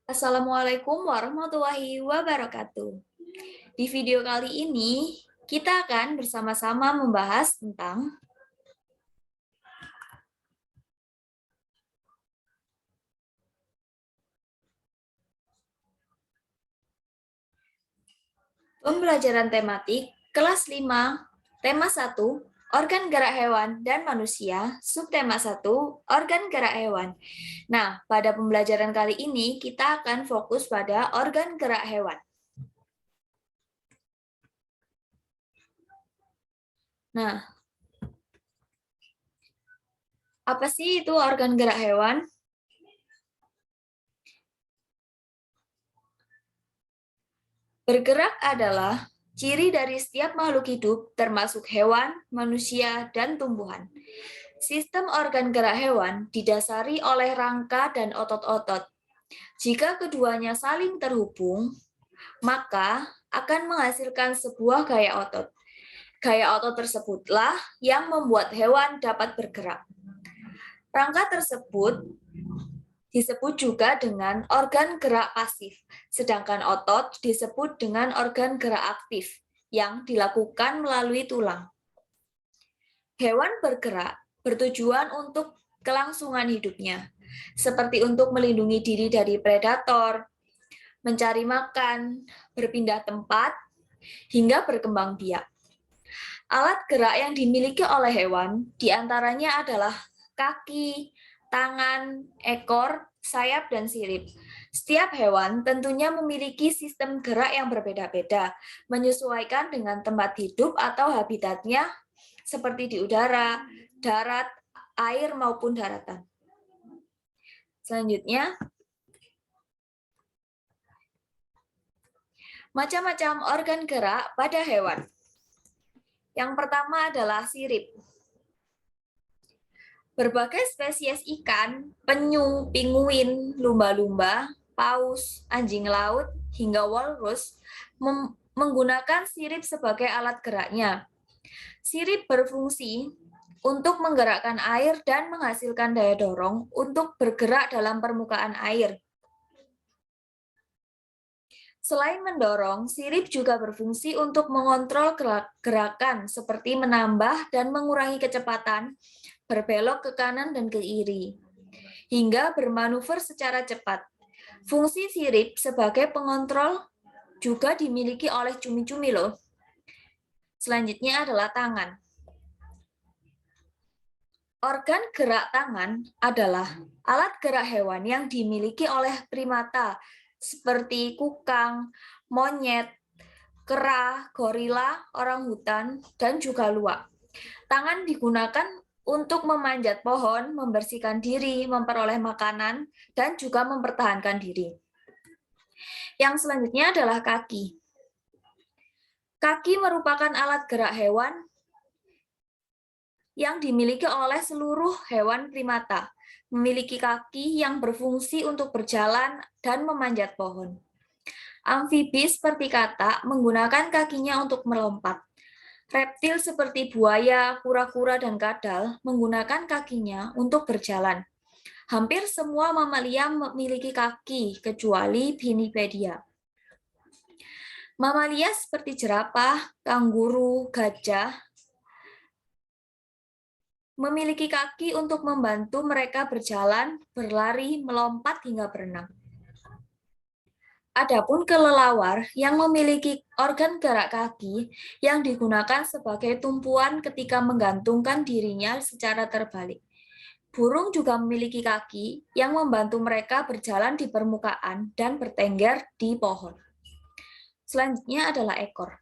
Assalamualaikum warahmatullahi wabarakatuh. Di video kali ini, kita akan bersama-sama membahas tentang pembelajaran tematik kelas 5, tema 1, organ gerak hewan dan manusia, subtema 1, organ gerak hewan. Nah, pada pembelajaran kali ini, kita akan fokus pada organ gerak hewan. Nah, apa sih itu organ gerak hewan? Bergerak adalah ciri dari setiap makhluk hidup, termasuk hewan, manusia, dan tumbuhan. Sistem organ gerak hewan didasari oleh rangka dan otot-otot. Jika keduanya saling terhubung, maka akan menghasilkan sebuah gaya otot. Gaya otot tersebutlah yang membuat hewan dapat bergerak. Rangka tersebut disebut juga dengan organ gerak pasif, sedangkan otot disebut dengan organ gerak aktif yang dilakukan melalui tulang. Hewan bergerak bertujuan untuk kelangsungan hidupnya, seperti untuk melindungi diri dari predator, mencari makan, berpindah tempat, hingga berkembang biak. Alat gerak yang dimiliki oleh hewan diantaranya adalah kaki, tangan, ekor, sayap, dan sirip. Setiap hewan tentunya memiliki sistem gerak yang berbeda-beda, menyesuaikan dengan tempat hidup atau habitatnya, seperti di udara, darat, air, maupun daratan. Selanjutnya, macam-macam organ gerak pada hewan. Yang pertama adalah sirip. Berbagai spesies ikan, penyu, pinguin, lumba-lumba, paus, anjing laut, hingga walrus menggunakan sirip sebagai alat geraknya. Sirip berfungsi untuk menggerakkan air dan menghasilkan daya dorong untuk bergerak dalam permukaan air. Selain mendorong, sirip juga berfungsi untuk mengontrol gerakan seperti menambah dan mengurangi kecepatan, berbelok ke kanan dan ke kiri, hingga bermanuver secara cepat. Fungsi sirip sebagai pengontrol juga dimiliki oleh cumi-cumi loh. Selanjutnya adalah tangan. Organ gerak tangan adalah alat gerak hewan yang dimiliki oleh primata seperti kukang, monyet, kera, gorila, orangutan, dan juga luwak. Tangan digunakan untuk memanjat pohon, membersihkan diri, memperoleh makanan, dan juga mempertahankan diri. Yang selanjutnya adalah kaki. Kaki merupakan alat gerak hewan yang dimiliki oleh seluruh hewan primata, memiliki kaki yang berfungsi untuk berjalan dan memanjat pohon. Amfibi seperti katak menggunakan kakinya untuk melompat. Reptil seperti buaya, kura-kura, dan kadal menggunakan kakinya untuk berjalan. Hampir semua mamalia memiliki kaki, kecuali Pinnipedia. Mamalia seperti jerapah, kanguru, gajah, memiliki kaki untuk membantu mereka berjalan, berlari, melompat, hingga berenang. Adapun kelelawar yang memiliki organ gerak kaki yang digunakan sebagai tumpuan ketika menggantungkan dirinya secara terbalik. Burung juga memiliki kaki yang membantu mereka berjalan di permukaan dan bertengger di pohon. Selanjutnya adalah ekor.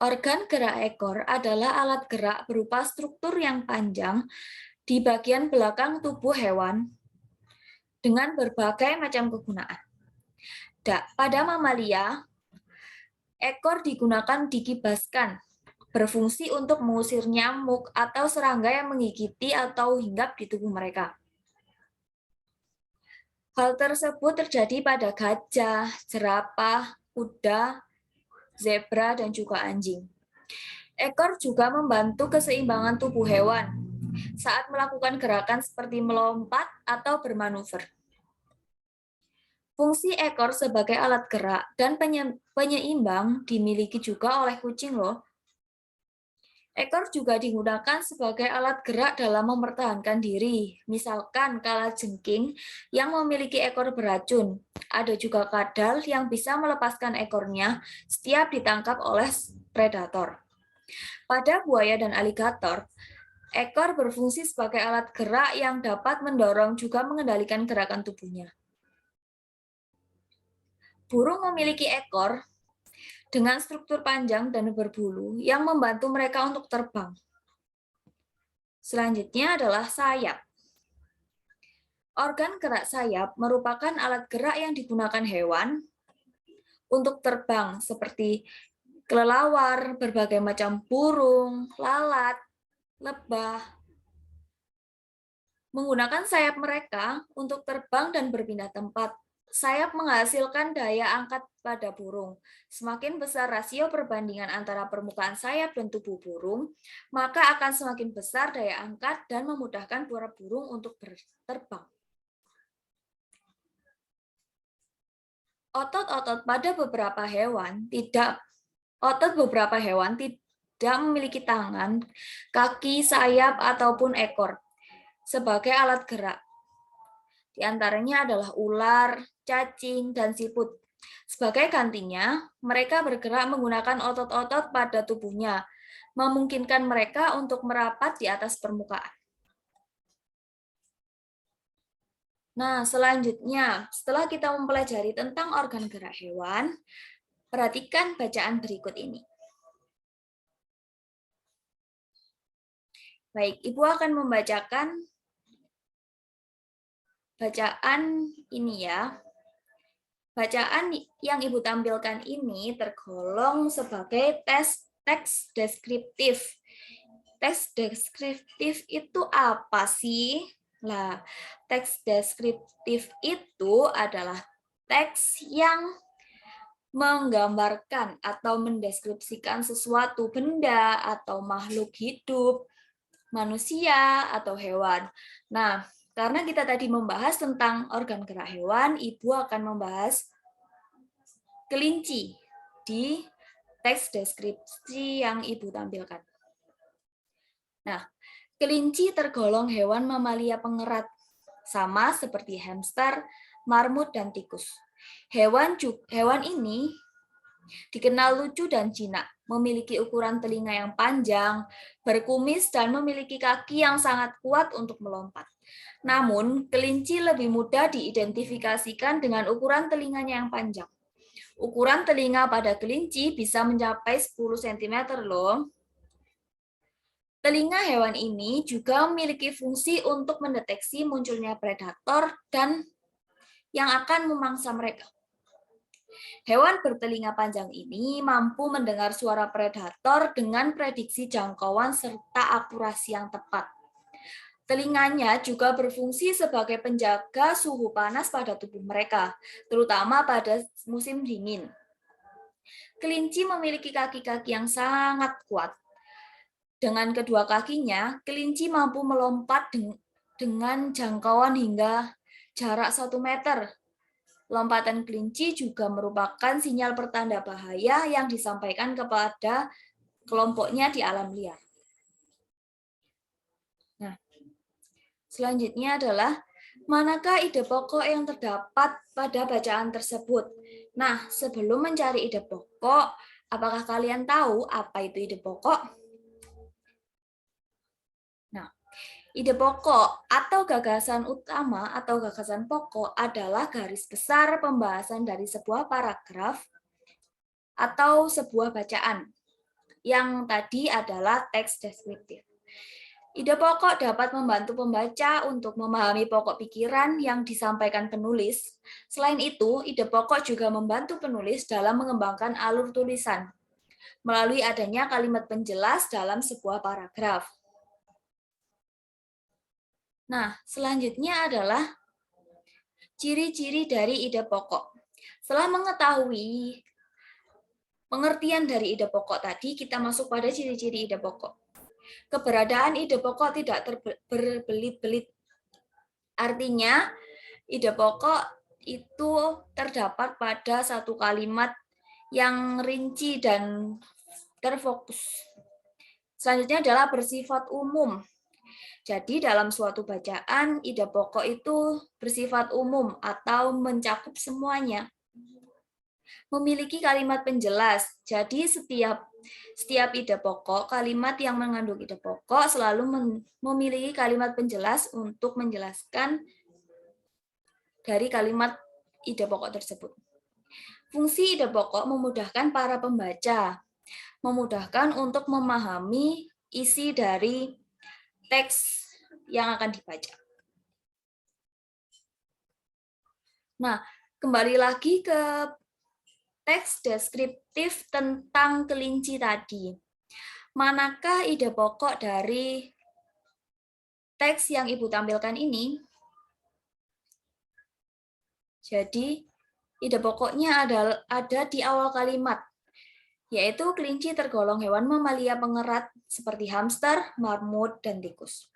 Organ gerak ekor adalah alat gerak berupa struktur yang panjang di bagian belakang tubuh hewan dengan berbagai macam kegunaan. Pada mamalia, ekor digunakan dikibaskan, berfungsi untuk mengusir nyamuk atau serangga yang menggigiti atau hinggap di tubuh mereka. Hal tersebut terjadi pada gajah, jerapah, kuda, zebra, dan juga anjing. Ekor juga membantu keseimbangan tubuh hewan. saat melakukan gerakan seperti melompat atau bermanuver. Fungsi ekor sebagai alat gerak dan penyeimbang dimiliki juga oleh kucing loh. Ekor juga digunakan sebagai alat gerak dalam mempertahankan diri, misalkan kalajengking yang memiliki ekor beracun. Ada juga kadal yang bisa melepaskan ekornya setiap ditangkap oleh predator. Pada buaya dan aligator, ekor berfungsi sebagai alat gerak yang dapat mendorong juga mengendalikan gerakan tubuhnya. Burung memiliki ekor dengan struktur panjang dan berbulu yang membantu mereka untuk terbang. Selanjutnya adalah sayap. Organ gerak sayap merupakan alat gerak yang digunakan hewan untuk terbang seperti kelelawar, berbagai macam burung, lalat, lebah. Menggunakan sayap mereka untuk terbang dan berpindah tempat. Sayap menghasilkan daya angkat pada burung. Semakin besar rasio perbandingan antara permukaan sayap dan tubuh burung, maka akan semakin besar daya angkat dan memudahkan para burung untuk berterbang. Otot-otot pada beberapa hewan tidak memiliki tangan, kaki, sayap, ataupun ekor sebagai alat gerak. Di antaranya adalah ular, cacing, dan siput. Sebagai gantinya, mereka bergerak menggunakan otot-otot pada tubuhnya, memungkinkan mereka untuk merapat di atas permukaan. Nah, selanjutnya, setelah kita mempelajari tentang organ gerak hewan, perhatikan bacaan berikut ini. Baik, Ibu akan membacakan bacaan ini ya. Bacaan yang Ibu tampilkan ini tergolong sebagai teks deskriptif. Teks deskriptif itu apa sih? Nah, teks deskriptif itu adalah teks yang menggambarkan atau mendeskripsikan sesuatu benda atau makhluk hidup, manusia atau hewan. Nah, karena kita tadi membahas tentang organ gerak hewan, Ibu akan membahas kelinci di teks deskripsi yang Ibu tampilkan. Nah, kelinci tergolong hewan mamalia pengerat, sama seperti hamster, marmut, dan tikus. Hewan ini dikenal lucu dan jinak, memiliki ukuran telinga yang panjang, berkumis, dan memiliki kaki yang sangat kuat untuk melompat. Namun, kelinci lebih mudah diidentifikasikan dengan ukuran telinganya yang panjang. Ukuran telinga pada kelinci bisa mencapai 10 cm loh. Telinga hewan ini juga memiliki fungsi untuk mendeteksi munculnya predator dan yang akan memangsa mereka. Hewan bertelinga panjang ini mampu mendengar suara predator dengan prediksi jangkauan serta akurasi yang tepat. Telinganya juga berfungsi sebagai penjaga suhu panas pada tubuh mereka, terutama pada musim dingin. Kelinci memiliki kaki-kaki yang sangat kuat. Dengan kedua kakinya, kelinci mampu melompat dengan jangkauan hingga jarak 1 meter. Lompatan kelinci juga merupakan sinyal pertanda bahaya yang disampaikan kepada kelompoknya di alam liar. Nah, selanjutnya adalah manakah ide pokok yang terdapat pada bacaan tersebut? Nah, sebelum mencari ide pokok, apakah kalian tahu apa itu ide pokok? Nah, ide pokok atau gagasan utama atau gagasan pokok adalah garis besar pembahasan dari sebuah paragraf atau sebuah bacaan. Yang tadi adalah teks deskriptif. Ide pokok dapat membantu pembaca untuk memahami pokok pikiran yang disampaikan penulis. Selain itu, ide pokok juga membantu penulis dalam mengembangkan alur tulisan melalui adanya kalimat penjelas dalam sebuah paragraf. Nah, selanjutnya adalah ciri-ciri dari ide pokok. Setelah mengetahui pengertian dari ide pokok tadi, kita masuk pada ciri-ciri ide pokok. Keberadaan ide pokok tidak berbelit-belit. Artinya, ide pokok itu terdapat pada satu kalimat yang rinci dan terfokus. Selanjutnya adalah bersifat umum. Jadi dalam suatu bacaan, ide pokok itu bersifat umum atau mencakup semuanya. Memiliki kalimat penjelas. Jadi setiap ide pokok, kalimat yang mengandung ide pokok selalu memiliki kalimat penjelas untuk menjelaskan dari kalimat ide pokok tersebut. Fungsi ide pokok memudahkan para pembaca, memudahkan untuk memahami isi dari teks yang akan dibaca. Nah, kembali lagi ke teks deskriptif tentang kelinci tadi. Manakah ide pokok dari teks yang Ibu tampilkan ini? Jadi, ide pokoknya ada di awal kalimat, yaitu kelinci tergolong hewan mamalia pengerat seperti hamster, marmut, dan tikus.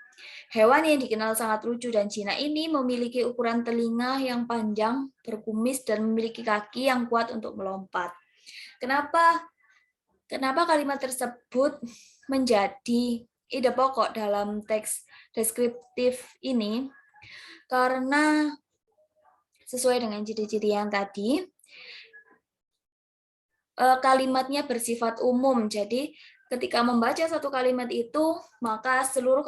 Hewan yang dikenal sangat lucu dan jinak ini memiliki ukuran telinga yang panjang, berkumis, dan memiliki kaki yang kuat untuk melompat. Kenapa kalimat tersebut menjadi ide pokok dalam teks deskriptif ini? Karena sesuai dengan ciri-ciri yang tadi, kalimatnya bersifat umum. Jadi ketika membaca satu kalimat itu, maka seluruh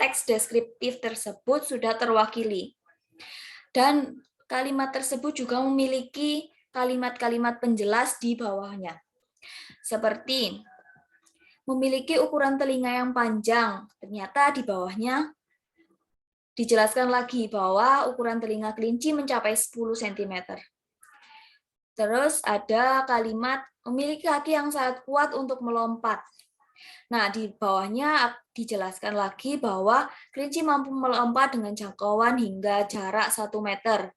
teks deskriptif tersebut sudah terwakili. Dan kalimat tersebut juga memiliki kalimat-kalimat penjelas di bawahnya. Seperti memiliki ukuran telinga yang panjang, ternyata di bawahnya dijelaskan lagi bahwa ukuran telinga kelinci mencapai 10 cm. Terus ada kalimat memiliki kaki yang sangat kuat untuk melompat. Nah, di bawahnya dijelaskan lagi bahwa kelinci mampu melompat dengan jangkauan hingga jarak 1 meter.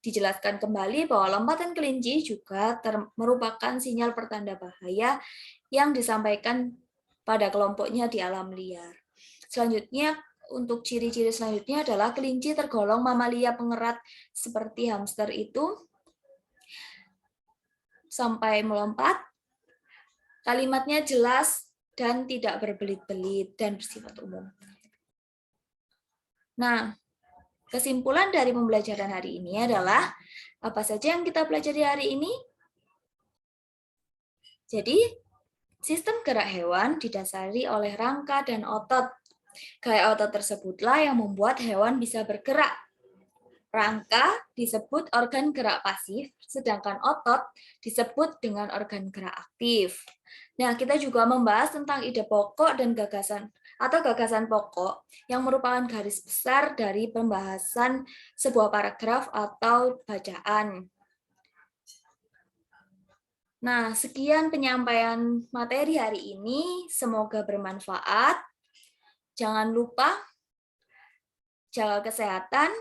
Dijelaskan kembali bahwa lompatan kelinci juga merupakan sinyal pertanda bahaya yang disampaikan pada kelompoknya di alam liar. Selanjutnya, untuk ciri-ciri selanjutnya adalah kelinci tergolong mamalia pengerat seperti hamster itu sampai melompat. Kalimatnya jelas dan tidak berbelit-belit dan bersifat umum. Nah, kesimpulan dari pembelajaran hari ini adalah apa saja yang kita pelajari hari ini? Jadi, sistem gerak hewan didasari oleh rangka dan otot. Gaya otot tersebutlah yang membuat hewan bisa bergerak. Rangka disebut organ gerak pasif, sedangkan otot disebut dengan organ gerak aktif. Nah, kita juga membahas tentang ide pokok dan gagasan pokok yang merupakan garis besar dari pembahasan sebuah paragraf atau bacaan. Nah, sekian penyampaian materi hari ini. Semoga bermanfaat. Jangan lupa jaga kesehatan.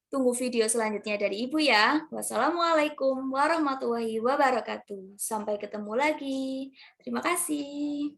Tunggu video selanjutnya dari Ibu ya. Wassalamualaikum warahmatullahi wabarakatuh. Sampai ketemu lagi. Terima kasih.